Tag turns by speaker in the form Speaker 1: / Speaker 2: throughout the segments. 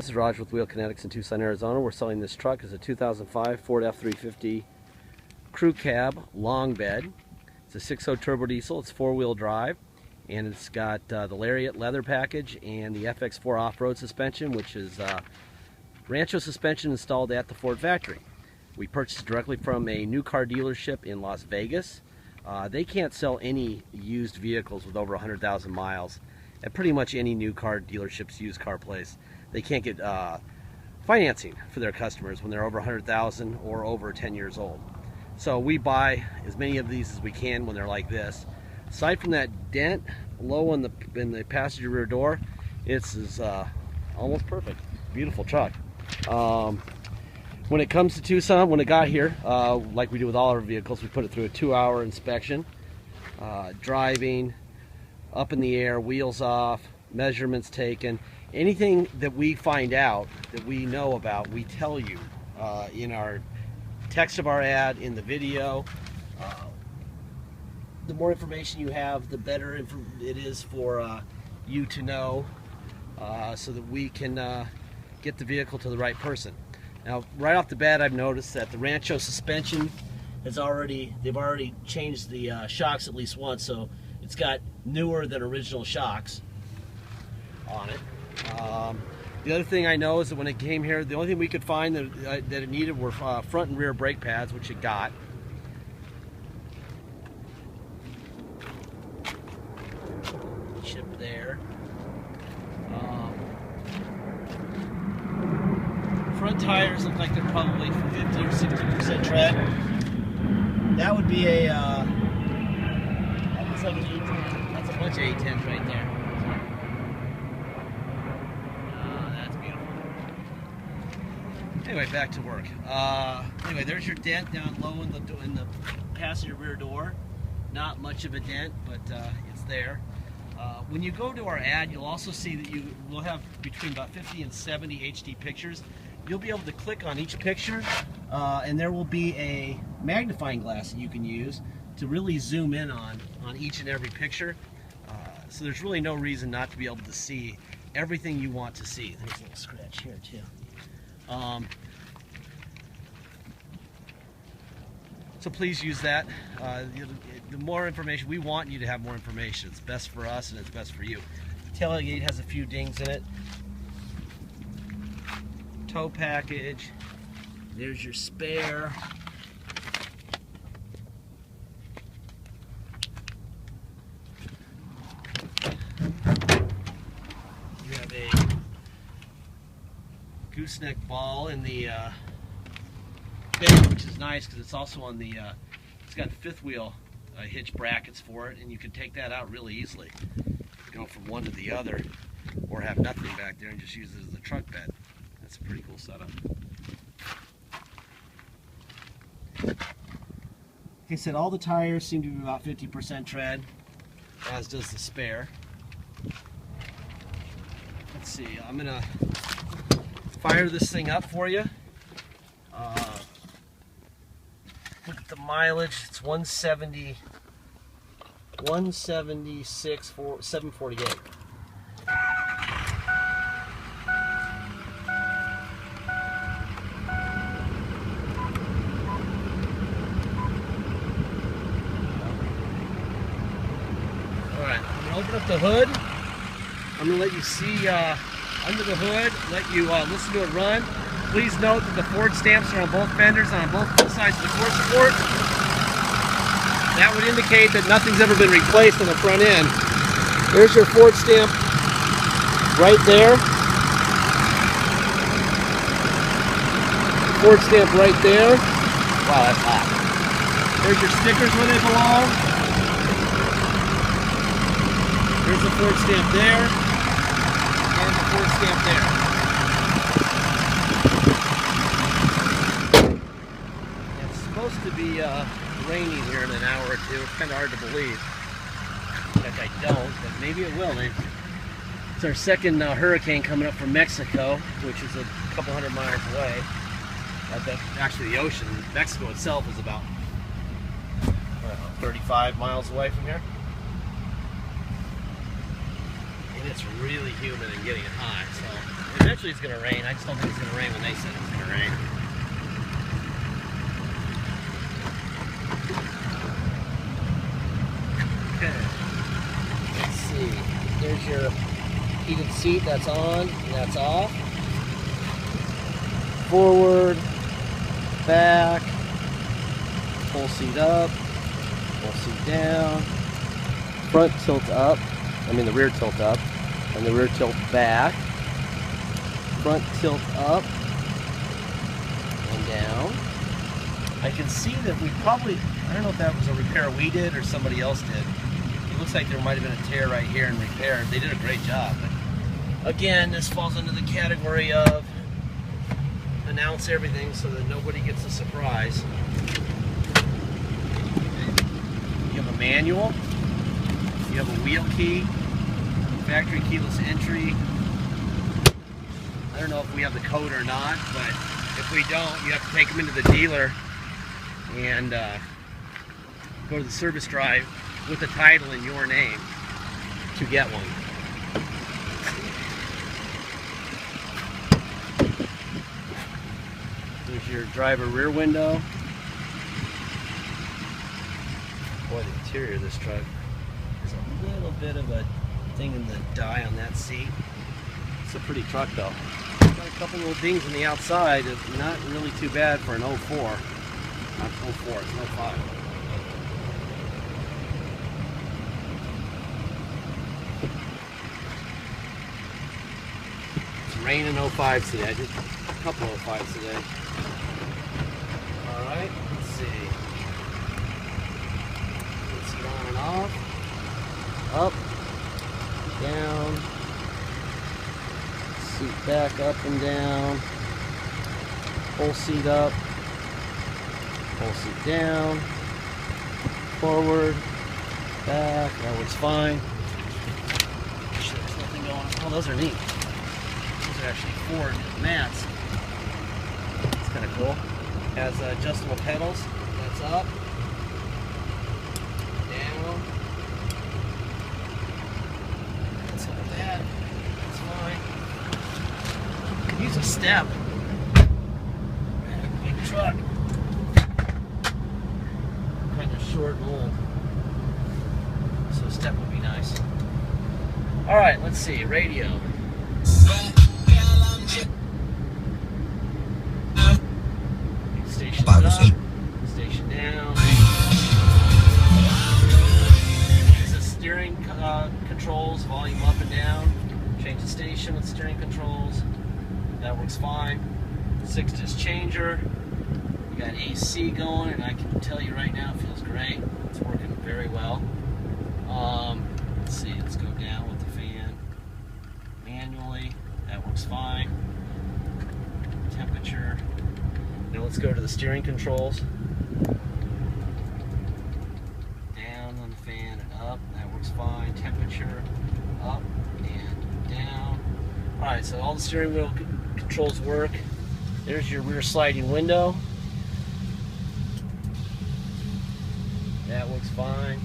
Speaker 1: This is Raj with Wheel Kinetics in Tucson, Arizona. We're selling this truck as a 2005 Ford F-350 crew cab long bed. It's a 6.0 turbo diesel. It's four-wheel drive, and it's got the Lariat leather package and the FX4 off-road suspension, which is Rancho suspension installed at the Ford factory. We purchased it directly from a new car dealership in Las Vegas. They can't sell any used vehicles with over 100,000 miles at pretty much any new car dealership's used car place. They can't get financing for their customers when they're over 100,000 or over 10 years old. So we buy as many of these as we can when they're like this. Aside from that dent low in the passenger rear door, it's almost perfect. Beautiful truck. When it comes to Tucson, when it got here, like we do with all our vehicles, we put it through a 2-hour inspection, driving, up in the air, wheels off, measurements taken. Anything that we find out, that we know about, we tell you in our text of our ad, in the video. The more information you have, the better it is for you to know, so that we can get the vehicle to the right person. Now, right off the bat, I've noticed that the Rancho suspension they've already changed the shocks at least once, so it's got newer than original shocks on it. The other thing I know is that when it came here, the only thing we could find that it needed were front and rear brake pads, which it got. Chip there. Front tires look like they're probably 50 or 60% tread. That would be a that looks like an A10. That's a bunch of A10s right there. That's beautiful. Anyway, back to work. Anyway, there's your dent down low in the passenger rear door. Not much of a dent, but it's there. When you go to our ad, you'll also see that you will have between about 50 and 70 HD pictures. You'll be able to click on each picture, and there will be a magnifying glass that you can use to really zoom in on each and every picture. So there's really no reason not to be able to see everything you want to see. There's a little scratch here too. So please use that. The more information, we want you to have more information. It's best for us and it's best for you. The tailgate has a few dings in it. Tow package. There's your spare. You have a gooseneck ball in the bed, which is nice because it's also on the it's got fifth wheel hitch brackets for it, and you can take that out really easily. Go from one to the other, or have nothing back there and just use it as a truck bed. That's a pretty cool setup. Like I said, all the tires seem to be about 50% tread, as does the spare. Let's see, I'm gonna fire this thing up for you. Look at the mileage. It's 176, 748. Alright, I'm going to open up the hood. I'm going to let you see under the hood, let you listen to it run. Please note that the Ford stamps are on both fenders and on both sides of the core support. That would indicate that nothing's ever been replaced on the front end. There's your Ford stamp right there. Ford stamp right there. Wow, that's hot. There's your stickers where they belong. There's the Ford stamp there. And the Ford stamp there. Supposed to be raining here in an hour or two. It's kind of hard to believe. In fact, I don't, but maybe it will. It's our second hurricane coming up from Mexico, which is a couple hundred miles away. Actually, the ocean, Mexico itself, is about 35 miles away from here. And it's really humid and getting hot, so Eventually it's going to rain. I just don't think it's going to rain when they said it's going to rain. Okay. Let's see. There's your heated seat. That's on and that's off. Forward, back, full seat up, full seat down, front tilt up, the rear tilt up, and the rear tilt back, front tilt up and down. I can see that we probably, I don't know if that was a repair we did or somebody else did. It looks like there might have been a tear right here in repair. They did a great job. But again, this falls under the category of announce everything so that nobody gets a surprise. You have a manual, you have a wheel key, factory keyless entry. I don't know if we have the code or not, but if we don't, you have to take them into the dealer and go to the service drive with the title in your name to get one. There's your driver rear window. Boy, the interior of this truck is a little bit of a thing in the dye on that seat. It's a pretty truck though. It's got a couple little dings on the outside. It's not really too bad for an 04. Not 04, it's an 05. It's raining 05s today. I did a couple of 05s today. Alright, let's see. Let's get on and off. Up, down, seat back up and down, full seat up, full seat down, forward, back, that works fine. There's nothing going on. Oh, those are neat. Those are actually Ford mats. It's kind of cool. Has adjustable pedals. That's up, down. That's like that. That's fine. Use a step. Big truck. Kind of short and old, so a step would be nice. All right, let's see. Radio. Station up, station down. This is steering controls, volume up and down. Change the station with steering controls. That works fine. 6-disc changer. You got AC going, and I can tell you right now it feels great. It's working very well. Let's see, let's go down with the fan manually. That works fine. Temperature. Now let's go to the steering controls. Down on the fan and up. That works fine. Temperature. Up and down. Alright, so all the steering wheel controls work. There's your rear sliding window. That works fine.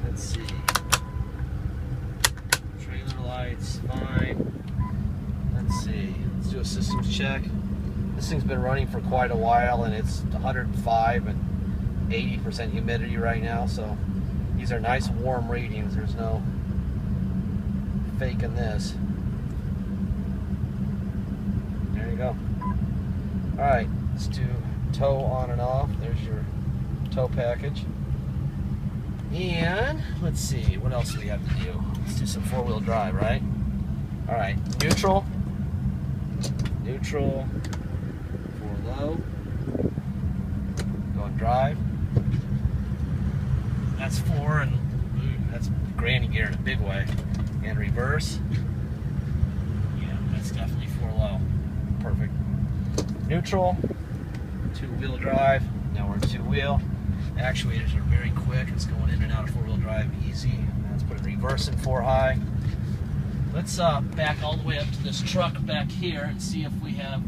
Speaker 1: Let's see. Trailer lights, fine. Let's see. Let's do a systems check. This thing's been running for quite a while, and it's 105 and 80% humidity right now, so these are nice warm readings. There's no faking this. There you go. Alright, let's do tow on and off. There's your tow package. And let's see, what else do we have to do? Let's do some four-wheel drive, right? Alright, neutral. Neutral. Low, go and drive. That's 4, and that's granny gear in a big way. And reverse. Yeah, that's definitely 4 low. Perfect. Neutral, 2-wheel drive. Now we're in 2-wheel. Actuators are very quick. It's going in and out of 4-wheel drive easy. Let's put in reverse in 4 high. Let's back all the way up to this truck back here and see if we have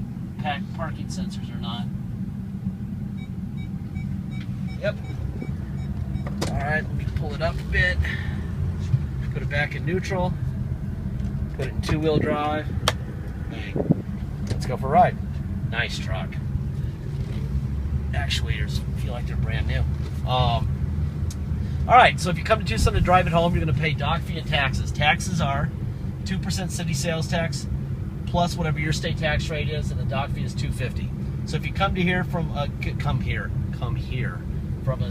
Speaker 1: parking sensors or not. Yep. Alright, let me pull it up a bit. Put it back in neutral. Put it in 2-wheel drive. Let's go for a ride. Nice truck. Actuators feel like they're brand new. All right, so if you come to Tucson to drive it home, you're going to pay dock fee and taxes. Taxes are 2% city sales tax plus whatever your state tax rate is, and the dock fee is $250. So if you come here from a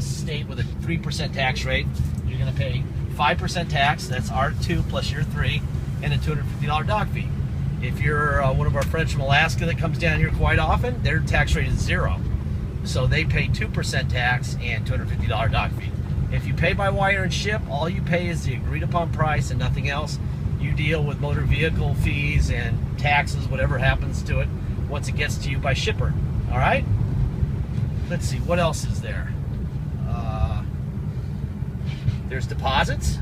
Speaker 1: state with a 3% tax rate, you're going to pay 5% tax. That's our 2 plus your 3, and a $250 dock fee. If you're one of our friends from Alaska that comes down here quite often, their tax rate is 0. So they pay 2% tax and $250 dock fee. If you pay by wire and ship, all you pay is the agreed upon price and nothing else. You deal with motor vehicle fees and taxes, whatever happens to it, once it gets to you by shipper. All right? Let's see, what else is there? There's deposits.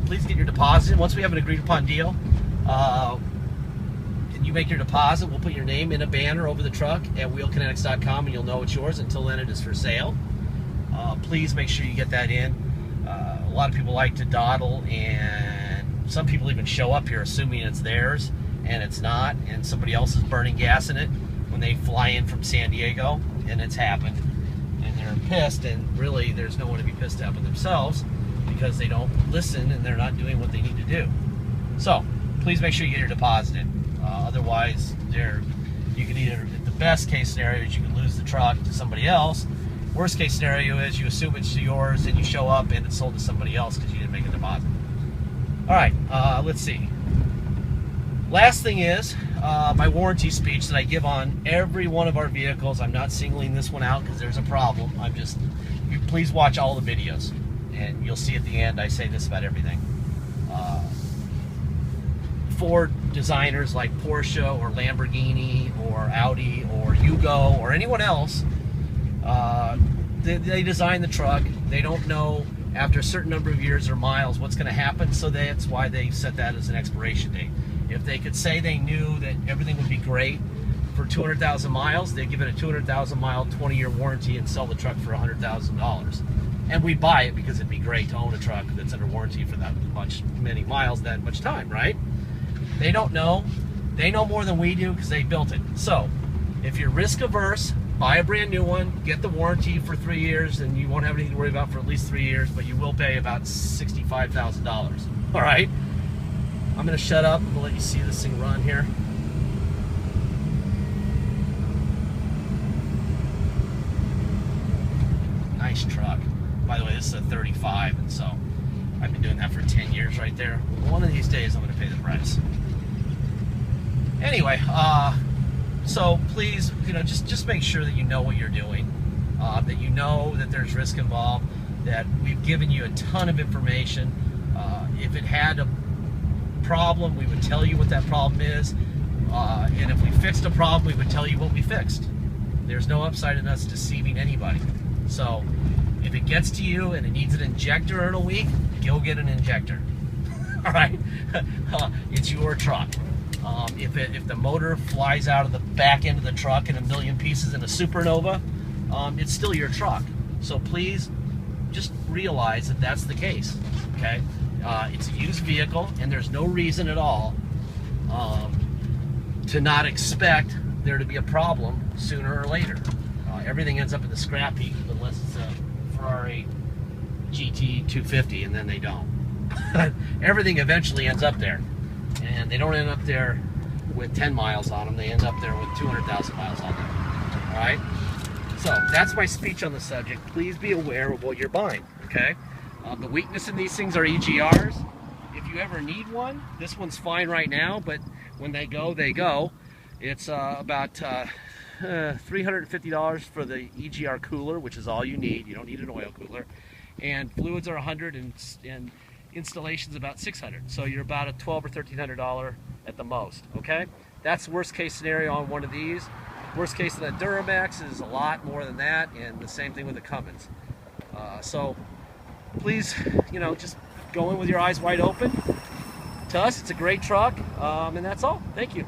Speaker 1: Please get your deposit in. Once we have an agreed upon deal, and you make your deposit, we'll put your name in a banner over the truck at wheelkinetics.com, and you'll know it's yours. Until then, it is for sale. Please make sure you get that in. A lot of people like to dawdle, and some people even show up here assuming it's theirs, and it's not, and somebody else is burning gas in it when they fly in from San Diego, and it's happened, and they're pissed, and really there's no one to be pissed at but themselves, because they don't listen and they're not doing what they need to do. So please make sure you get your deposit in. Otherwise, you can either, the best case scenario is you can lose the truck to somebody else. Worst case scenario is you assume it's yours and you show up and it's sold to somebody else because you didn't make a deposit. All right, let's see. Last thing is my warranty speech that I give on every one of our vehicles. I'm not singling this one out because there's a problem. Please watch all the videos, and you'll see at the end I say this about everything. Ford designers like Porsche or Lamborghini or Audi or Yugo or anyone else, they design the truck. They don't know after a certain number of years or miles what's going to happen, so that's why they set that as an expiration date. If they could say they knew that everything would be great for 200,000 miles, they'd give it a 200,000 mile 20-year warranty and sell the truck for $100,000. And we'd buy it because it'd be great to own a truck that's under warranty for that many miles, that much time, right? They don't know. They know more than we do because they built it. So if you're risk averse, buy a brand new one, get the warranty for 3 years, and you won't have anything to worry about for at least 3 years, but you will pay about $65,000. All right? I'm going to shut up. I'm going to let you see this thing run here. Nice truck. By the way, this is a 35, and so I've been doing that for 10 years right there. One of these days, I'm going to pay the price. Anyway, so please, just make sure that you know what you're doing, that you know that there's risk involved, that we've given you a ton of information. If it had a problem, we would tell you what that problem is, and if we fixed a problem, we would tell you what we fixed. There's no upside in us deceiving anybody. So if it gets to you and it needs an injector in a week, go get an injector. All right? It's your truck. If the motor flies out of the back end of the truck in a million pieces in a supernova, it's still your truck. So please just realize that that's the case, okay? It's a used vehicle, and there's no reason at all to not expect there to be a problem sooner or later. Everything ends up in the scrap heap unless it's a Ferrari GT 250, and then they don't. Everything eventually ends up there, and they don't end up there with 10 miles on them. They end up there with 200,000 miles on them. All right? So that's my speech on the subject. Please be aware of what you're buying, okay? The weakness in these things are EGRs. If you ever need one, this one's fine right now, but when they go, they go. It's about $350 for the EGR cooler, which is all you need. You don't need an oil cooler. And fluids are $100, and installation's about $600. So you're about a $1,200 or $1,300 at the most, okay? That's worst case scenario on one of these. Worst case of the Duramax is a lot more than that, and the same thing with the Cummins. So please, just go in with your eyes wide open. To us, it's a great truck, and that's all. Thank you.